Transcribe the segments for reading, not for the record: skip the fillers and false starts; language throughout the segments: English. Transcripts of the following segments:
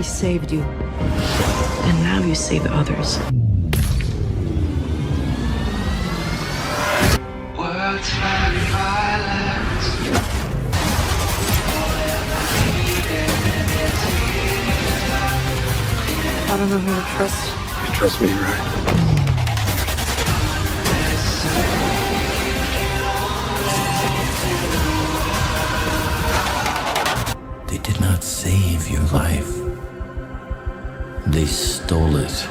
saved you. And now you save others. Words like violence. I don't know who to trust. You trust me, right? They did not save your life. They stole it.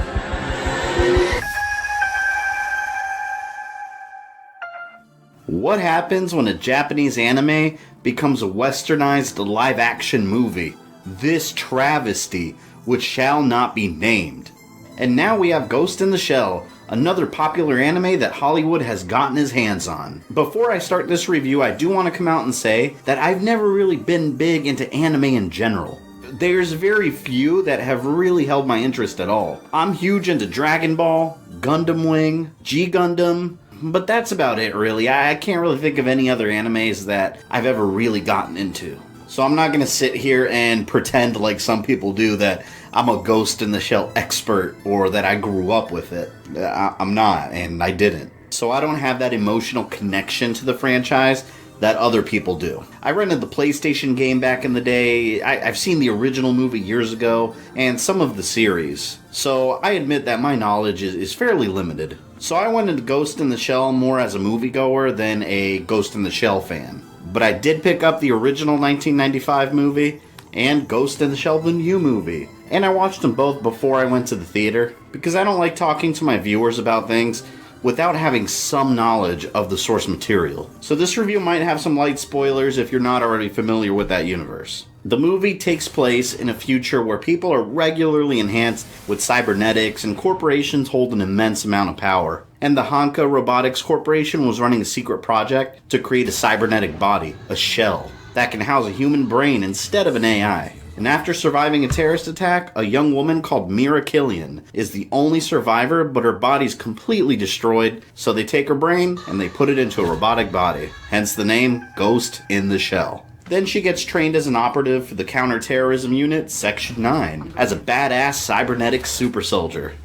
What happens when a Japanese anime becomes a westernized live-action movie? This travesty, which shall not be named. And now we have Ghost in the Shell, another popular anime that Hollywood has gotten his hands on. Before I start this review, I do want to come out and say that I've never really been big into anime in general. There's very few that have really held my interest at all. I'm huge into Dragon Ball, Gundam Wing, G Gundam, but that's about it really. I can't really think of any other animes that I've ever really gotten into. So I'm not going to sit here and pretend like some people do that I'm a Ghost in the Shell expert or that I grew up with it. I'm not, and I didn't. So I don't have that emotional connection to the franchise that other people do. I rented the PlayStation game back in the day. I've seen the original movie years ago and some of the series. So I admit that my knowledge is fairly limited. So I went into Ghost in the Shell more as a moviegoer than a Ghost in the Shell fan. But I did pick up the original 1995 movie and Ghost in the Shell the new movie. And I watched them both before I went to the theater because I don't like talking to my viewers about things without having some knowledge of the source material. So this review might have some light spoilers if you're not already familiar with that universe. The movie takes place in a future where people are regularly enhanced with cybernetics and corporations hold an immense amount of power. And the Honka Robotics Corporation was running a secret project to create a cybernetic body, a shell, that can house a human brain instead of an AI. And after surviving a terrorist attack, a young woman called Mira Killian is the only survivor, but her body's completely destroyed, so they take her brain and they put it into a robotic body. Hence the name Ghost in the Shell. Then she gets trained as an operative for the counterterrorism unit, Section 9, as a badass cybernetic super soldier.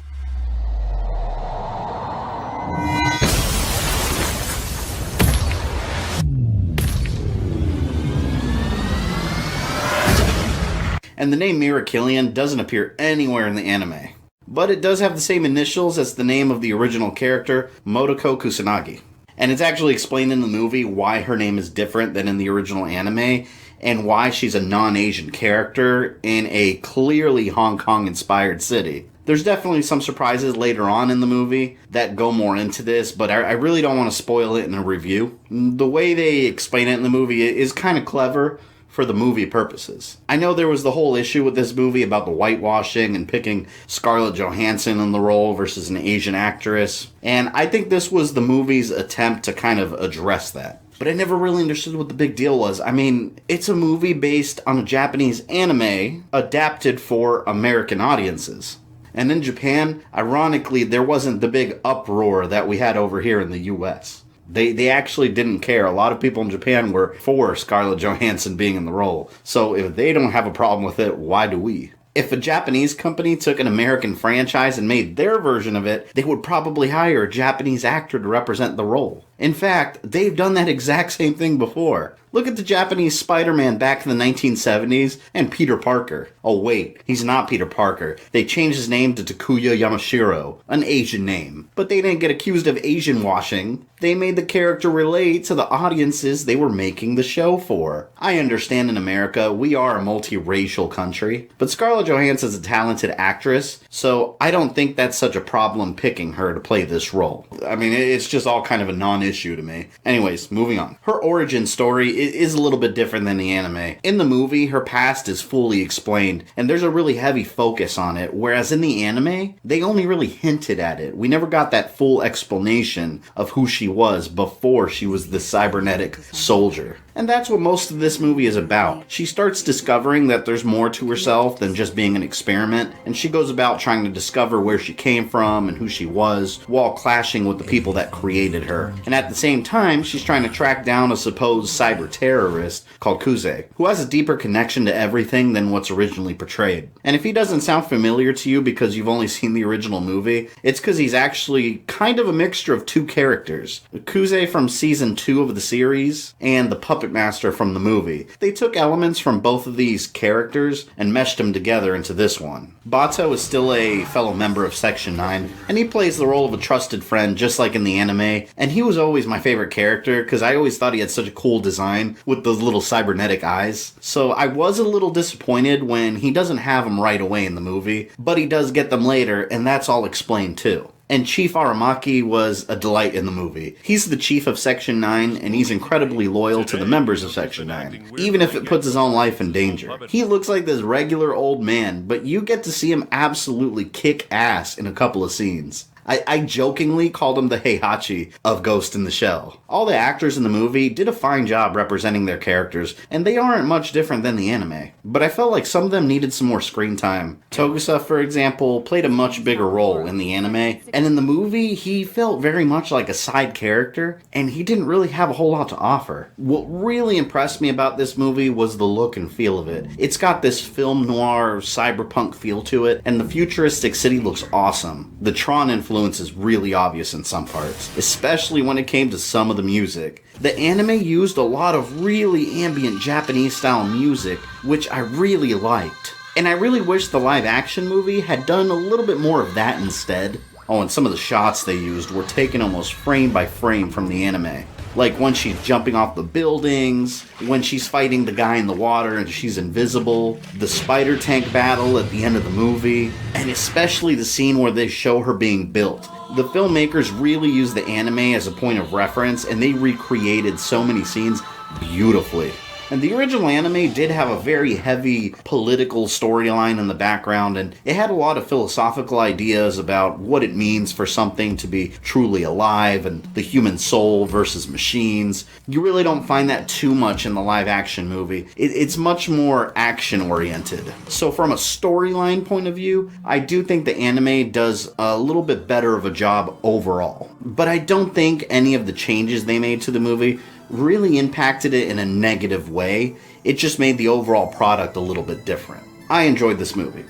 And the name Mira Killian doesn't appear anywhere in the anime. But it does have the same initials as the name of the original character, Motoko Kusanagi. And it's actually explained in the movie why her name is different than in the original anime, and why she's a non-Asian character in a clearly Hong Kong-inspired city. There's definitely some surprises later on in the movie that go more into this, but I really don't want to spoil it in a review. The way they explain it in the movie is kind of clever for the movie purposes. I know there was the whole issue with this movie about the whitewashing and picking Scarlett Johansson in the role versus an Asian actress, and I think this was the movie's attempt to kind of address that. But I never really understood what the big deal was. I mean, it's a movie based on a Japanese anime adapted for American audiences. And in Japan, ironically, there wasn't the big uproar that we had over here in the US. They actually didn't care. A lot of people in Japan were for Scarlett Johansson being in the role. So if they don't have a problem with it, why do we? If a Japanese company took an American franchise and made their version of it, they would probably hire a Japanese actor to represent the role. In fact, they've done that exact same thing before. Look at the Japanese Spider-Man back in the 1970s and Peter Parker. Oh wait, he's not Peter Parker. They changed his name to Takuya Yamashiro, an Asian name. But they didn't get accused of Asian washing. They made the character relate to the audiences they were making the show for. I understand in America, we are a multiracial country, but Scarlett Johansson's a talented actress, so I don't think that's such a problem picking her to play this role. I mean, it's just all kind of a non-issue to me. Anyways, moving on. Her origin story is a little bit different than the anime. In the movie, her past is fully explained, and there's a really heavy focus on it, whereas in the anime, they only really hinted at it. We never got that full explanation of who she was before she was the cybernetic soldier. And that's what most of this movie is about. She starts discovering that there's more to herself than just being an experiment, and she goes about trying to discover where she came from and who she was, while clashing with the people that created her. And at the same time, she's trying to track down a supposed cyber terrorist called Kuze, who has a deeper connection to everything than what's originally portrayed. And if he doesn't sound familiar to you because you've only seen the original movie, it's because he's actually kind of a mixture of two characters. Kuze from season 2 of the series, and the Puppet Master from the movie. They took elements from both of these characters and meshed them together into this one. Bato is still a fellow member of Section 9, and he plays the role of a trusted friend just like in the anime, and he was always my favorite character because I always thought he had such a cool design with those little cybernetic eyes. So I was a little disappointed when he doesn't have them right away in the movie, but he does get them later, and that's all explained too. And Chief Aramaki was a delight in the movie. He's the chief of Section 9, and he's incredibly loyal to the members of Section 9, even if it puts his own life in danger. He looks like this regular old man, but you get to see him absolutely kick ass in a couple of scenes. I jokingly called him the Heihachi of Ghost in the Shell. All the actors in the movie did a fine job representing their characters, and they aren't much different than the anime. But I felt like some of them needed some more screen time. Togusa, for example, played a much bigger role in the anime, and in the movie, he felt very much like a side character, and he didn't really have a whole lot to offer. What really impressed me about this movie was the look and feel of it. It's got this film noir cyberpunk feel to it, and the futuristic city looks awesome. The Tron influence is really obvious in some parts, especially when it came to some of the music. The anime used a lot of really ambient Japanese style music, which I really liked. And I really wish the live action movie had done a little bit more of that instead. Oh, and some of the shots they used were taken almost frame by frame from the anime. Like when she's jumping off the buildings, when she's fighting the guy in the water and she's invisible, the spider tank battle at the end of the movie, and especially the scene where they show her being built. The filmmakers really used the anime as a point of reference, and they recreated so many scenes beautifully. And the original anime did have a very heavy political storyline in the background, and it had a lot of philosophical ideas about what it means for something to be truly alive and the human soul versus machines. You really don't find that too much in the live action movie. It's much more action oriented. So from a storyline point of view, I do think the anime does a little bit better of a job overall. But I don't think any of the changes they made to the movie really impacted it in a negative way. It just made the overall product a little bit different. I enjoyed this movie,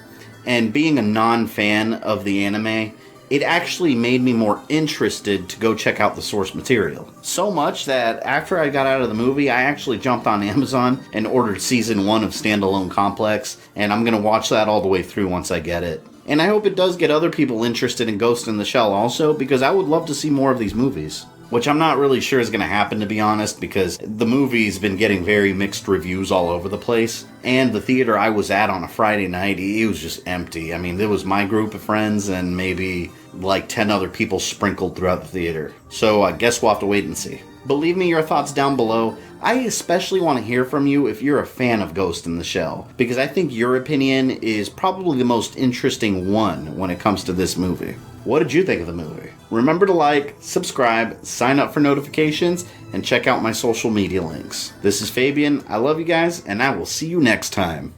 and being a non-fan of the anime, it actually made me more interested to go check out the source material. So much that after I got out of the movie, I actually jumped on Amazon and ordered season 1 of Standalone Complex, and I'm gonna watch that all the way through once I get it. And I hope it does get other people interested in Ghost in the Shell also, because I would love to see more of these movies. Which I'm not really sure is going to happen, to be honest, because the movie's been getting very mixed reviews all over the place. And the theater I was at on a Friday night, it was just empty. I mean, there was my group of friends and maybe like 10 other people sprinkled throughout the theater. So I guess we'll have to wait and see. But leave me your thoughts down below. I especially want to hear from you if you're a fan of Ghost in the Shell, because I think your opinion is probably the most interesting one when it comes to this movie. What did you think of the movie? Remember to like, subscribe, sign up for notifications, and check out my social media links. This is Fabian, I love you guys, and I will see you next time.